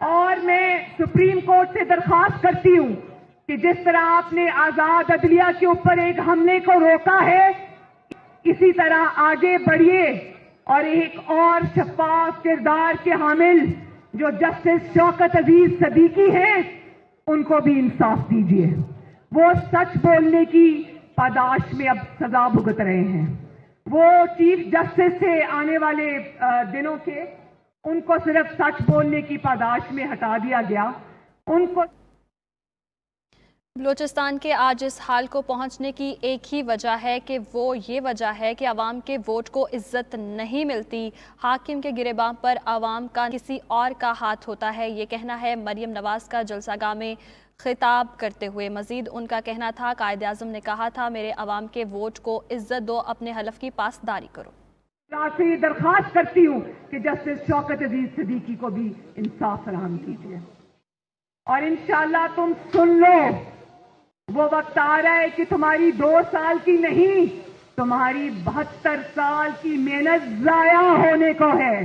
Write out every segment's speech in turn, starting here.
और मैं supreme court से दरख्वास्त करती हूं कि जिस तरह आपने आजाद अदलिया के ऊपर एक हमले को रोका है, इसी तरह आगे बढ़िए और एक और शफाफ किरदार के हामिल जो जस्टिस शौकत अजीज सदीकी हैं, उनको भी इंसाफ दीजिए। वो सच बोलने की पादाश में अब सजा भुगत रहे हैं। वो चीफ जस्टिस से आने वाले दिनों के, उनको सिर्फ सच बोलने की पादाश में हटा दिया गया। उनको बलूचिस्तान के आज इस हाल को पहुंचने की एक ही वजह है कि वो ये वजह है कि आवाम के वोट को इज्जत नहीं मिलती। हाकिम के गिरेबान पर आवाम का किसी और का हाथ होता है, ये कहना है मरियम नवाज का जलसागाह में खिताब करते हुए। मजीद उनका कहना था, कायद-ए-आज़म ने कहा था मेरे आवाम के वोट को इज्जत दो, अपने हलफ की पासदारी करो। आपसे दरख्वास्त करती हूँ कि जस्टिस शौकत अजीज सदीकी को भी इंसाफ फराहम कीजिए और इंशाअल्लाह तुम सुन लो, वो वक्त आ रहा है कि तुम्हारी 2 साल की नहीं, तुम्हारी 72 साल की मेहनत जाया होने को है।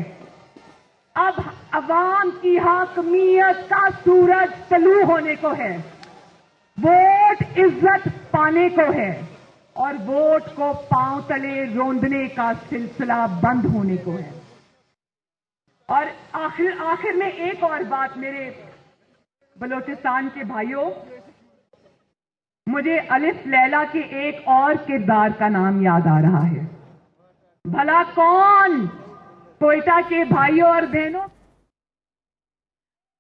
अब अवाम की हाकमियत का सूरज तलू होने को है। वोट इज्जत पाने को है और वोट को पांव तले रोंदने का सिलसिला बंद होने को है। और आखिर में एक और बात, मेरे बलूचिस्तान के भाइयों, मुझे अलिफ लैला के एक और किरदार का नाम याद आ रहा है। भला कौन? कोयटा के भाइयों और बहनों।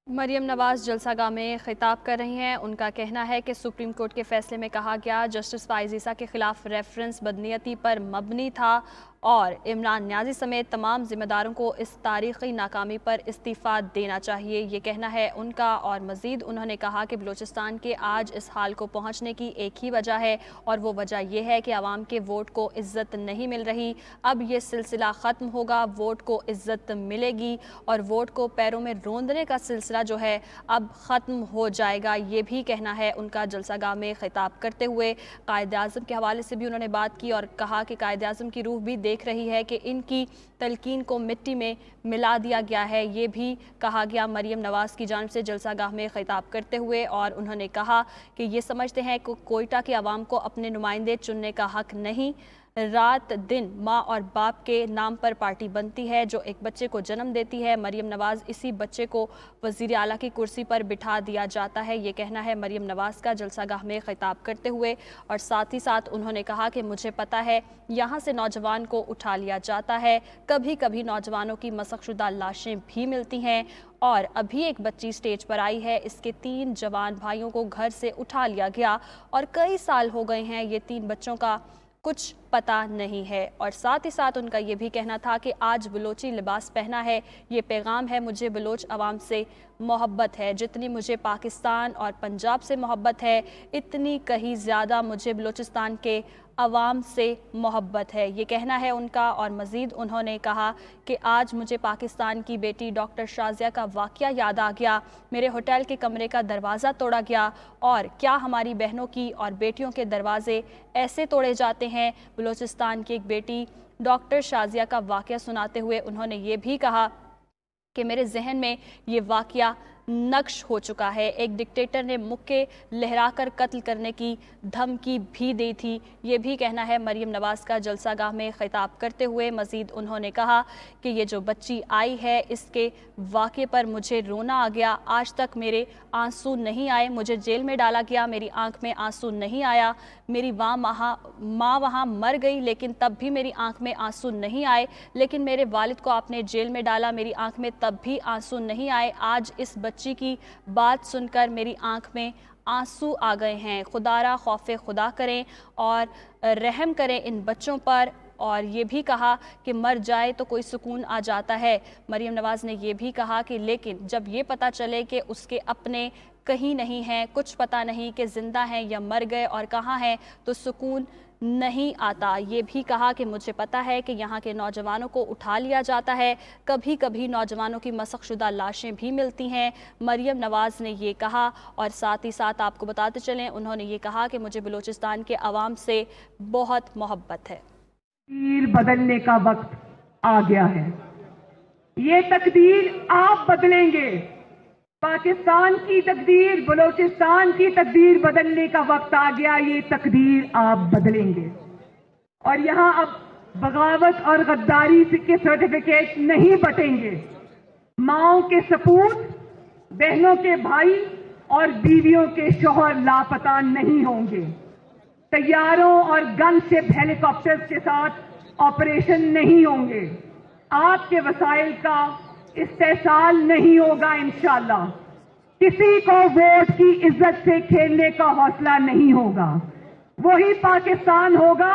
मरियम नवाज जलसागाह में खिताब कर रही हैं। उनका कहना है कि सुप्रीम कोर्ट के फैसले में कहा गया जस्टिस फाइज़ ईसा के खिलाफ रेफरेंस बदनीयती पर मबनी था और इमरान न्याजी समेत तमाम जिम्मेदारों को इस तारीखी नाकामी पर इस्तीफ़ा देना चाहिए, ये कहना है उनका। और मज़ीद उन्होंने कहा कि बलूचिस्तान के आज इस हाल को पहुँचने की एक ही वजह है और वो वजह यह है कि आवाम के वोट को इज़्ज़त नहीं मिल रही। अब ये सिलसिला ख़त्म होगा, वोट को इज़्ज़त मिलेगी और वोट को पैरों में रोंदने का सिलसिला जो है अब ख़त्म हो जाएगा, ये भी कहना है उनका जलसागाह में खिताब करते हुए। कायद-ए-आज़म के हवाले से भी उन्होंने बात की और कहा कि कायद-ए-आज़म की रूह भी देख रही है कि इनकी तलकीन को मिट्टी में मिला दिया गया है, ये भी कहा गया मरियम नवाज की जानिब से जलसागाह में खिताब करते हुए। और उन्होंने कहा कि ये समझते हैं कि कोयटा के अवाम को अपने नुमाइंदे चुनने का हक नहीं, रात दिन माँ और बाप के नाम पर पार्टी बनती है जो एक बच्चे को जन्म देती है। मरियम नवाज इसी बच्चे को वज़ीर आला की कुर्सी पर बिठा दिया जाता है, ये कहना है मरियम नवाज का जलसागाह में खिताब करते हुए। और साथ ही साथ उन्होंने कहा कि मुझे पता है यहाँ से नौजवान को उठा लिया जाता है, कभी कभी नौजवानों की मसखशुदा लाशें भी मिलती हैं और अभी एक बच्ची स्टेज पर आई है, इसके 3 जवान भाइयों को घर से उठा लिया गया और कई साल हो गए हैं, ये 3 बच्चों का कुछ पता नहीं है। और साथ ही साथ उनका ये भी कहना था कि आज बलोची लिबास पहना है, ये पैगाम है मुझे बलोच अवाम से मोहब्बत है, जितनी मुझे पाकिस्तान और पंजाब से मोहब्बत है इतनी कहीं ज़्यादा मुझे बलूचिस्तान के अवाम से मोहब्बत है, ये कहना है उनका। और मज़ीद उन्होंने कहा कि आज मुझे पाकिस्तान की बेटी डॉक्टर शाज़िया का वाक़या याद आ गया, मेरे होटल के कमरे का दरवाज़ा तोड़ा गया और क्या हमारी बहनों की और बेटियों के दरवाजे ऐसे तोड़े जाते हैं। बलूचिस्तान की एक बेटी डॉक्टर शाज़िया का वाक़या सुनाते हुए उन्होंने ये भी कहा कि मेरे जहन में ये वाक़या नक्श हो चुका है, एक डिक्टेटर ने मुक्के लहराकर कत्ल करने की धमकी भी दी थी, ये भी कहना है मरियम नवाज का जलसागाह में खिताब करते हुए। मज़ीद उन्होंने कहा कि ये जो बच्ची आई है इसके वाक़े पर मुझे रोना आ गया, आज तक मेरे आंसू नहीं आए, मुझे जेल में डाला गया, मेरी आंख में आंसू नहीं आया, मेरी माँ वहाँ मर गई लेकिन तब भी मेरी आंख में आंसू नहीं आए, लेकिन मेरे वालिद को आपने जेल में डाला, मेरी आंख में तब भी आंसू नहीं आए, आज इस बच्ची की बात सुनकर मेरी आंख में आंसू आ गए हैं। खुदारा खौफ खुदा करें और रहम करें इन बच्चों पर। और ये भी कहा कि मर जाए तो कोई सुकून आ जाता है। मरियम नवाज ने ये भी कहा कि लेकिन जब ये पता चले कि उसके अपने कहीं नहीं हैं, कुछ पता नहीं कि ज़िंदा हैं या मर गए और कहाँ हैं, तो सुकून नहीं आता। ये भी कहा कि मुझे पता है कि यहाँ के नौजवानों को उठा लिया जाता है, कभी कभी नौजवानों की मसखशुदा लाशें भी मिलती हैं, मरियम नवाज ने ये कहा। और साथ ही साथ आपको बताते चलें उन्होंने ये कहा कि मुझे बलूचिस्तान के अवाम से बहुत मोहब्बत है। तीर बदलने का वक्त आ गया है। ये तकदीर आप बदलेंगे। पाकिस्तान की तकदीर, बलूचिस्तान की तकदीर बदलने का वक्त आ गया। ये तकदीर आप बदलेंगे और यहां अब बगावत और गद्दारी के सर्टिफिकेट नहीं बटेंगे। माओं के सपूत, बहनों के भाई और बीवियों के शौहर लापता नहीं होंगे। तैयारों और गनशिप हेलीकॉप्टर्स के साथ ऑपरेशन नहीं होंगे। आपके वसाइल का इस्तेसाल नहीं होगा इंशाअल्लाह। किसी को वोट की इज्जत से खेलने का हौसला नहीं होगा। वही पाकिस्तान होगा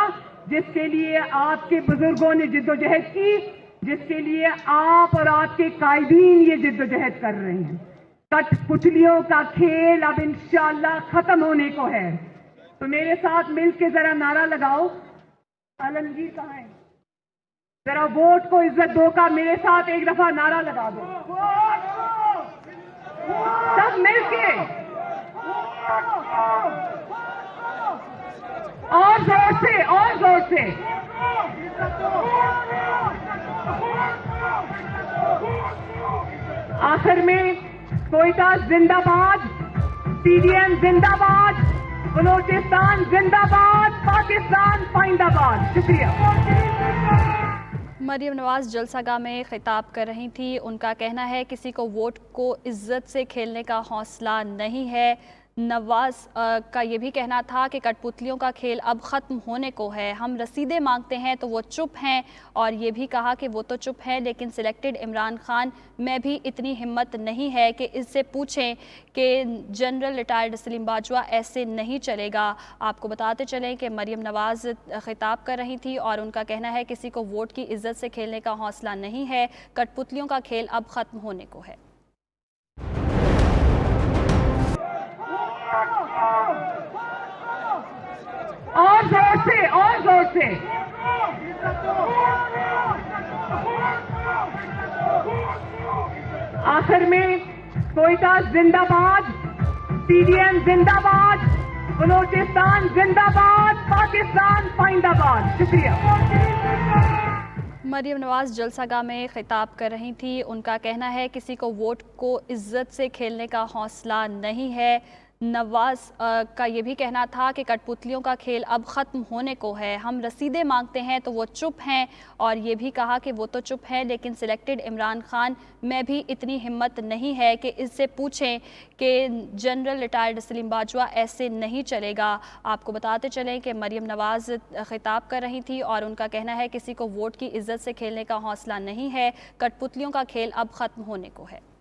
जिसके लिए आपके बुजुर्गों ने जिद्दोजहद की, जिसके लिए आप और आपके कायदीन ये जिद्दोजहद कर रहे हैं। कठपुतलियों का खेल अब इंशाअल्लाह खत्म होने को है। तो मेरे साथ मिलके जरा नारा लगाओ। आलमगीर कहाँ है? जरा वोट को इज्जत दो का मेरे साथ एक दफा नारा लगा दो, सब मिलके और जोर से, और जोर से। आखिर में कोयटा जिंदाबाद, पीडीएम जिंदाबाद, बलूचिस्तान जिंदाबाद, पाकिस्तान पाइंदाबाद। शुक्रिया। मरियम नवाज जलसागाह में खिताब कर रही थी। उनका कहना है किसी को वोट को इज्जत से खेलने का हौसला नहीं है। नवाज का ये भी कहना था कि कठपुतलियों का खेल अब ख़त्म होने को है। हम रसीदें मांगते हैं तो वो चुप हैं, और ये भी कहा कि वो तो चुप हैं लेकिन सिलेक्टेड इमरान खान में भी इतनी हिम्मत नहीं है कि इससे पूछें कि जनरल रिटायर्ड सलीम बाजवा ऐसे नहीं चलेगा। आपको बताते चलें कि मरियम नवाज खिताब कर रही थी और उनका कहना है किसी को वोट की इज्जत से खेलने का हौसला नहीं है। कठपुतलियों का खेल अब ख़त्म होने को है। और जोर से, और जोर से। आखिर में कोयटा जिंदाबाद, पीडीएम जिंदाबाद, बलूचिस्तान जिंदाबाद, पाकिस्तान पाइंदाबाद। शुक्रिया। मरियम नवाज जलसागाह में खिताब कर रही थी। उनका कहना है किसी को वोट को इज्जत से खेलने का हौसला नहीं है। नवाज का ये भी कहना था कि कठपुतलियों का खेल अब ख़त्म होने को है। हम रसीदें मांगते हैं तो वो चुप हैं, और ये भी कहा कि वो तो चुप हैं लेकिन सिलेक्टेड इमरान खान में भी इतनी हिम्मत नहीं है कि इससे पूछें कि जनरल रिटायर्ड सलीम बाजवा ऐसे नहीं चलेगा। आपको बताते चलें कि मरियम नवाज खिताब कर रही थी और उनका कहना है किसी को वोट की इज्जत से खेलने का हौसला नहीं है। कठपुतलियों का खेल अब ख़त्म होने को है।